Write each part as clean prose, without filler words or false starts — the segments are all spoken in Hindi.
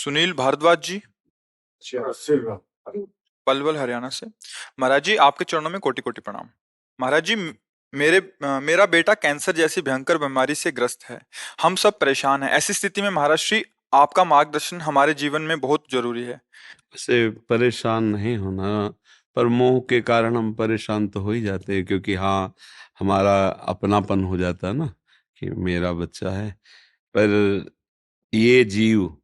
सुनील भारद्वाज जी, पलवल हरियाणा से। महाराज जी, आपके चरणों में कोटि कोटि प्रणाम। महाराज जी, मेरा बेटा कैंसर जैसी भयंकर बीमारी से ग्रस्त है। हम सब परेशान हैं। ऐसी स्थिति में महाराज श्री, आपका मार्गदर्शन हमारे जीवन में बहुत जरूरी है। से परेशान नहीं होना, पर मोह के कारण हम परेशान तो हो ही जाते हैं, क्योंकि हाँ, हमारा अपनापन हो जाता है ना कि मेरा बच्चा है। पर ये जीव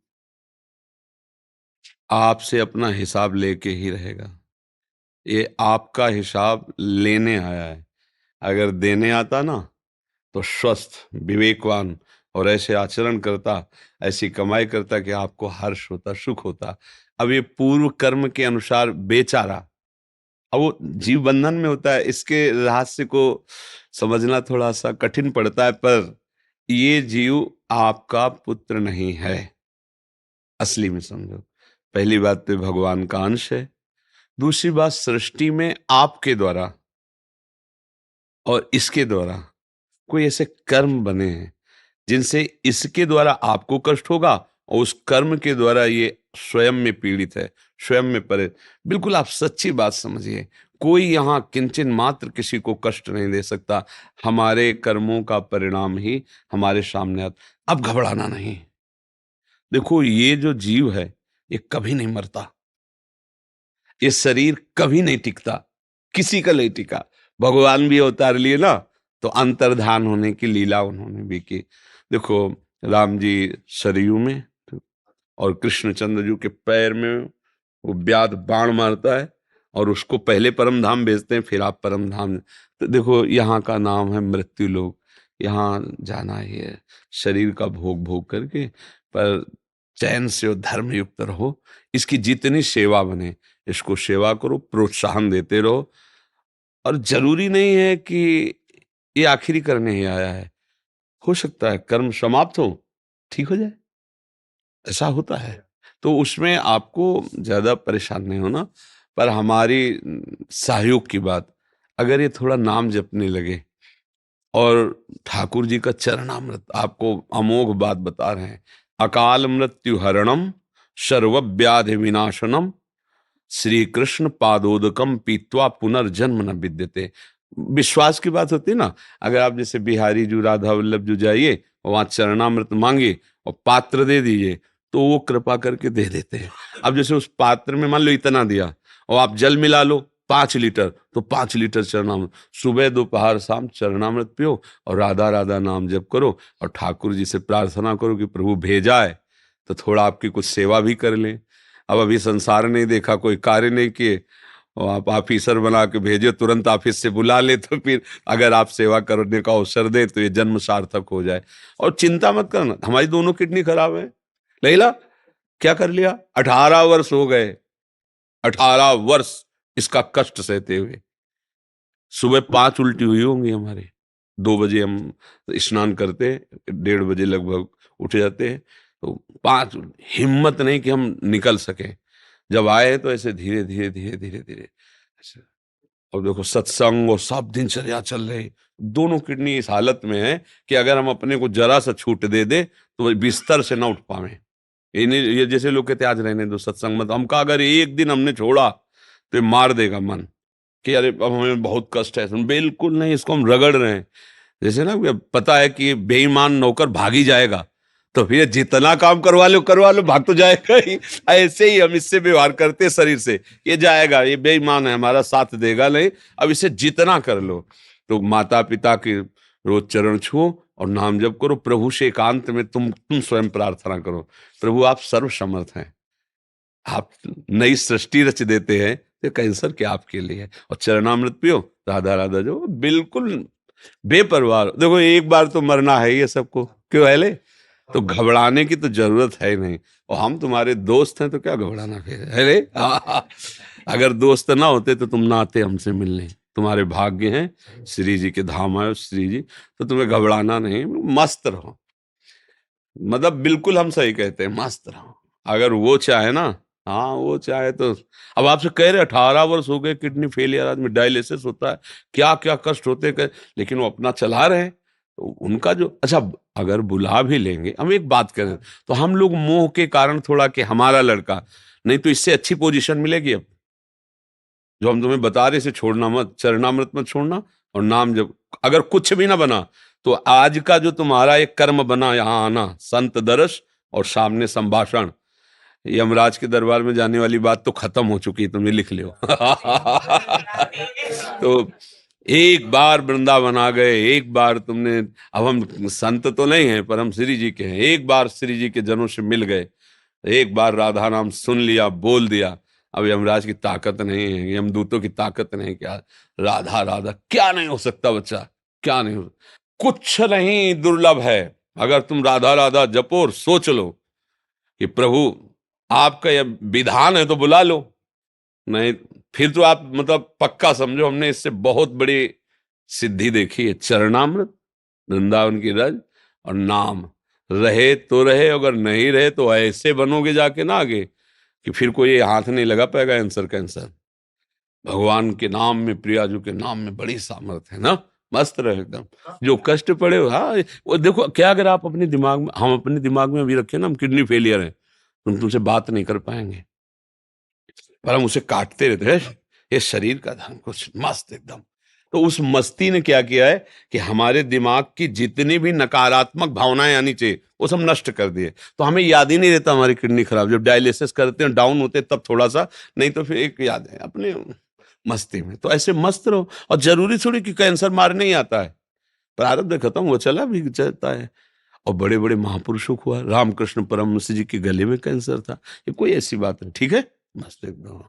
आपसे अपना हिसाब लेके ही रहेगा। ये आपका हिसाब लेने आया है। अगर देने आता ना, तो स्वस्थ, विवेकवान और ऐसे आचरण करता, ऐसी कमाई करता कि आपको हर्ष होता, सुख होता। अब ये पूर्व कर्म के अनुसार बेचारा, अब वो जीव बंधन में होता है। इसके रहस्य को समझना थोड़ा सा कठिन पड़ता है, पर ये जीव आपका पुत्र नहीं है। असली में समझो, पहली बात तो भगवान का अंश है। दूसरी बात, सृष्टि में आपके द्वारा और इसके द्वारा कोई ऐसे कर्म बने हैं जिनसे इसके द्वारा आपको कष्ट होगा, और उस कर्म के द्वारा ये स्वयं में पीड़ित है, स्वयं में परे। बिल्कुल आप सच्ची बात समझिए, कोई यहाँ किंचन मात्र किसी को कष्ट नहीं दे सकता। हमारे कर्मों का परिणाम ही हमारे सामने आता। अब घबराना नहीं। देखो, ये जो जीव है, ये कभी नहीं मरता। ये शरीर कभी नहीं टिकता, किसी का नहीं टिका। भगवान भी अवतार लिए ना, तो अंतर्धान होने की लीला उन्होंने भी की। देखो, राम जी सरयू में, और कृष्णचंद्र जी के पैर में वो व्याध बाण मारता है, और उसको पहले परम धाम भेजते हैं, फिर आप परम धाम। तो देखो, यहाँ का नाम है मृत्यु लोक। यहाँ जाना ही है, शरीर का भोग भोग करके, पर चैन से और धर्म युक्त रहो। इसकी जितनी सेवा बने, इसको सेवा करो, प्रोत्साहन देते रहो। और जरूरी नहीं है कि ये आखिरी करने ही आया है। हो सकता है कर्म समाप्त हो, ठीक हो जाए, ऐसा होता है। तो उसमें आपको ज्यादा परेशान नहीं होना। पर हमारी सहयोग की बात, अगर ये थोड़ा नाम जपने लगे, और ठाकुर जी का चरणामृत आपको अमोघ बात बता रहे हैं। अकाल मृत्यु हरणम, सर्व व्याधि विनाशनम, श्री कृष्ण पादोदकम पीत्वा पुनर्जन्म न विद्यते। विश्वास की बात होती है ना। अगर आप जैसे बिहारी जी, राधा वल्लभ जी जाइए, वहां चरणामृत मांगे और पात्र दे दीजिए, तो वो कृपा करके दे देते हैं। अब जैसे उस पात्र में मान लो इतना दिया, और आप जल मिला लो 5 लीटर, तो 5 लीटर चरणामृत, सुबह दोपहर शाम चरणामृत पियो, और राधा राधा नाम जप करो, और ठाकुर जी से प्रार्थना करो कि प्रभु भेजा है तो थोड़ा आपकी कुछ सेवा भी कर लें। अब अभी संसार नहीं देखा, कोई कार्य नहीं किए, और आप ऑफिसर बना के भेजे, तुरंत ऑफिस से बुला ले, तो फिर अगर आप सेवा करने का अवसर दे तो ये जन्म सार्थक हो जाए। और चिंता मत करना, हमारी दोनों किडनी खराब है। लैला, क्या कर लिया? 18 वर्ष हो गए, 18 वर्ष इसका कष्ट सहते हुए। सुबह 5 उल्टी हुई होंगी हमारे। 2 बजे हम स्नान करते हैं, 1:30 बजे लगभग उठ जाते हैं, तो 5, हिम्मत नहीं कि हम निकल सके। जब आए तो ऐसे धीरे धीरे धीरे धीरे धीरे ऐसे। और देखो, सत्संग और सब दिनचर्या चल रही, दोनों किडनी इस हालत में है कि अगर हम अपने को जरा सा छूट दे दे तो वो बिस्तर से ना उठ पावे। ये नहीं, ये जैसे लोग कहते आज रहने दो सत्संग मत, हमका अगर एक दिन हमने छोड़ा तो ये मार देगा मन कि अरे अब हमें बहुत कष्ट है। बिल्कुल नहीं, इसको हम रगड़ रहे हैं। जैसे ना, पता है कि ये बेईमान नौकर भाग ही जाएगा, तो फिर जितना काम करवा लो, भाग तो जाएगा ही। ऐसे ही हम इससे व्यवहार करते शरीर से, ये जाएगा, ये बेईमान है, हमारा साथ देगा नहीं, अब इसे जितना कर लो। तो माता पिता के रोज चरण छुओ और नाम जप करो। प्रभु से एकांत में तुम स्वयं प्रार्थना करो, प्रभु आप सर्व समर्थ हैं, आप नई सृष्टि रच देते हैं, तो कैंसर क्या आपके लिए है। और चरणामृत पियो, राधा राधा जो, बिल्कुल बेपरवाह। देखो, एक बार तो मरना है ये सबको, क्यों है ले, तो घबराने की तो जरूरत है नहीं। और हम तुम्हारे दोस्त हैं, तो क्या घबराना फिर है ले। अगर दोस्त ना होते तो तुम ना आते हमसे मिलने। तुम्हारे भाग्य हैं, श्री जी के धाम आए श्री जी, तो तुम्हें घबराना नहीं, मस्त रहो। मतलब बिल्कुल हम सही कहते हैं, मस्त रहो। अगर वो चाहे ना, हाँ वो चाहे तो। अब आपसे कह रहे 18 वर्ष हो गए, किडनी फेलियर, आदमी डायलिसिस होता है, क्या क्या कष्ट होते लेकिन वो अपना चला रहे हैं। तो उनका जो अच्छा, अगर बुला भी लेंगे, हम एक बात करें, तो हम लोग मोह के कारण थोड़ा कि हमारा लड़का, नहीं तो इससे अच्छी पोजीशन मिलेगी अब, जो हम तुम्हें बता रहे, से छोड़ना मत, चरणामृत मत छोड़ना, और नाम जब अगर कुछ भी ना बना, तो आज का जो तुम्हारा एक कर्म बना, यहाँ आना, संत दर्श और सामने संभाषण, यमराज के दरबार में जाने वाली बात तो खत्म हो चुकी है, तुमने लिख लियो। तो एक बार वृंदावन आ गए, एक बार तुमने, अब हम संत तो नहीं हैं पर हम श्री जी के हैं, एक बार श्री जी के जनों से मिल गए, एक बार राधा नाम सुन लिया, बोल दिया, अब यमराज की ताकत नहीं है, यमदूतों की ताकत नहीं, क्या राधा राधा क्या नहीं हो सकता बच्चा, क्या नहीं हो, कुछ नहीं दुर्लभ है। अगर तुम राधा राधा जपो और सोच लो कि प्रभु आपका यह विधान है तो बुला लो, नहीं फिर तो आप मतलब पक्का समझो हमने इससे बहुत बड़ी सिद्धि देखी है। चरणामृत, वृंदावन की रज और नाम, रहे तो रहे, अगर नहीं रहे तो ऐसे बनोगे जाके ना आगे कि फिर कोई हाथ नहीं लगा पाएगा आंसर कैंसर। भगवान के नाम में, प्रियाजू के नाम में बड़ी सामर्थ्य है ना, मस्त रहे एकदम। जो कष्ट पड़े हो, हाँ वो देखो क्या, अगर आप अपने दिमाग में, हम अपने दिमाग में भी रखें ना, हम किडनी फेलियर है, तुम तुमसे बात नहीं कर पाएंगे, पर हम उसे काटते रहते हैं, ये शरीर का धन कुछ मस्त एकदम। तो उस मस्ती ने क्या किया है कि हमारे दिमाग की जितनी भी नकारात्मक भावनाएं आनी चाहिए वो सब नष्ट कर दिए, तो हमें याद ही नहीं रहता हमारी किडनी खराब, जब डायलिसिस करते हैं डाउन होते हैं तब थोड़ा सा, नहीं तो फिर एक याद है अपने मस्ती में। तो ऐसे मस्त रहो, और जरूरी थोड़ी कि कैंसर मारने ही आता है, प्रारब्ध खत्म हो चला भी चलता है। और बड़े बड़े महापुरुषों को हुआ, रामकृष्ण परमहंस जी के गले में कैंसर था, ये कोई ऐसी बात नहीं, ठीक है, मस्त एकदम।